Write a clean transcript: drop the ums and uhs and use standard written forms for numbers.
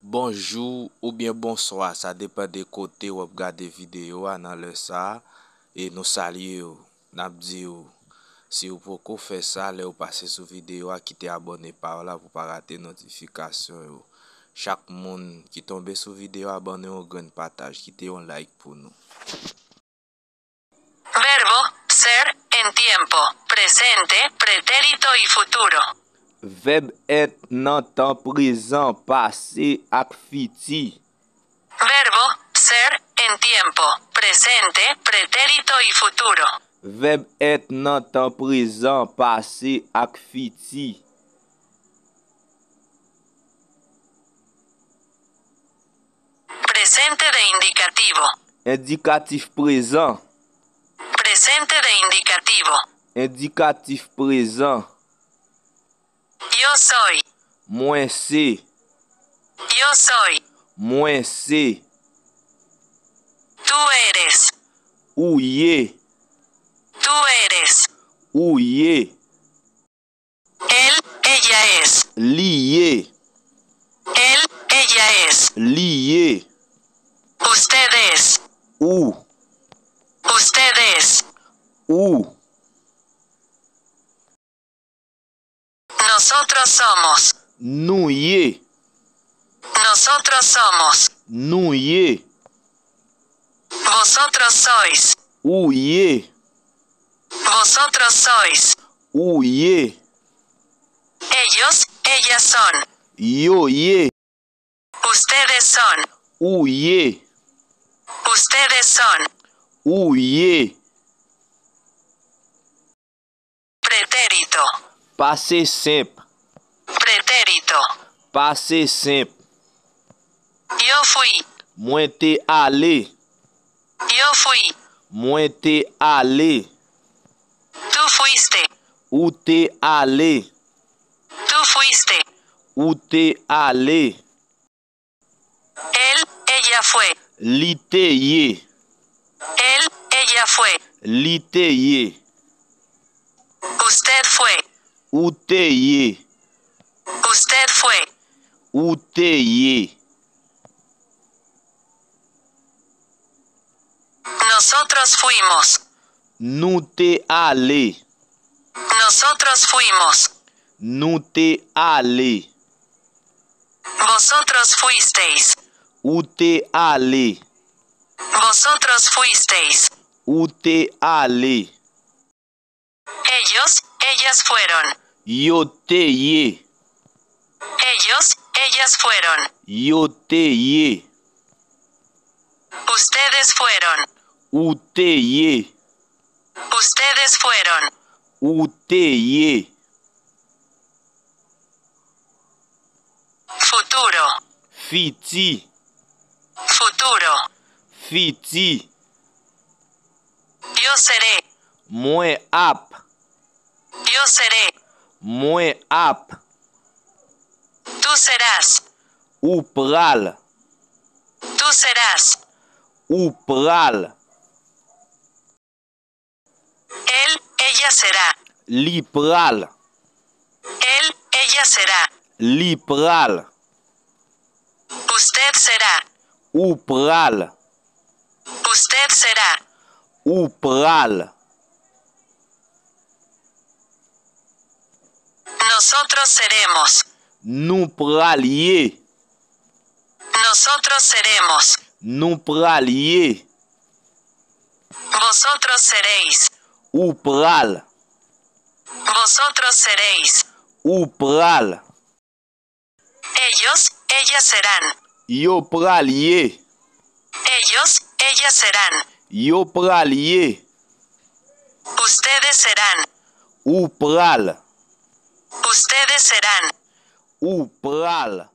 Bonjour ou bien bonsoir, ça dépend de côté où vous regardez vidéo dans le ça et nous saluons, nous disons si vous pouvez faire ça, là vous passez sur vidéo qui t'est abonné par là pour pas rater notification. Chaque monde qui tombe sur vidéo abonné au grand partage, qui t'est un like pour nous. Verbo, ser, en tiempo, presente, pretérito y futuro. Verbe être dans temps présent, passé ak fiti. Verbo, ser, en tiempo, presente, pretérito y futuro. Verbe être dans temps présent, passé ak fiti. Presente de indicativo. Indicatif présent. Presente de indicativo. Indicatif présent. Yo soy. Moins C. Yo soy. Moins C. Tú eres. Ou ye. Tú eres. Ou ye. Él, ella es. Lié. Él, ella es. Lié. Ustedes. Ou. Ustedes. Ou. Nosotros somos. Nou ye. Nosotros somos. Nou ye. Vosotros sois. Ou ye. Vosotros sois. Ou ye. Ellos, ellas son. Yo ye. Ustedes son. Ou ye. Ustedes son. Ou ye. Pretérito. Passé simple. Pretérito. Passé simple. Yo fui. Moi te allé. Yo fui. Moi te allé. Tú fuiste. Ou te allé. Tú fuiste. Ou te allé. Él, ella fue. Li te ye. Él, ella fue. Li te ye. Usted fue. Ou te ye. Usted fue. Ou te ye. Nosotros fuimos. Nou te allé. Nosotros fuimos. Nou te allé. Vosotros fuisteis. Ou te allé. Vosotros fuisteis. Ou te allé. Ellos, ellas fueron. Yo te ye. Ellos, ellas fueron. Yo te ye. Ustedes fueron. Ou te ye. Ustedes fueron. Ou te ye. Futuro. Fiti. Futuro. Fiti. Yo seré. Moi ap. Yo seré. Moi ap. Tú serás. Ou pral. Tú serás. Ou pral. Él, ella será. Li pral. Él, ella será. Li pral. Usted será. Ou pral. Usted será. Ou pral. Nosotros seremos. Nou pral ye. Nosotros seremos. Nou pral ye. Vosotros seréis. Ou pral. Vosotros seréis. Ou pral. Ellos, ellas serán. Yo pral ye. Ellos, ellas serán. Yo pral ye. Ustedes serán. Ou pral. Ustedes serán. Ou pral.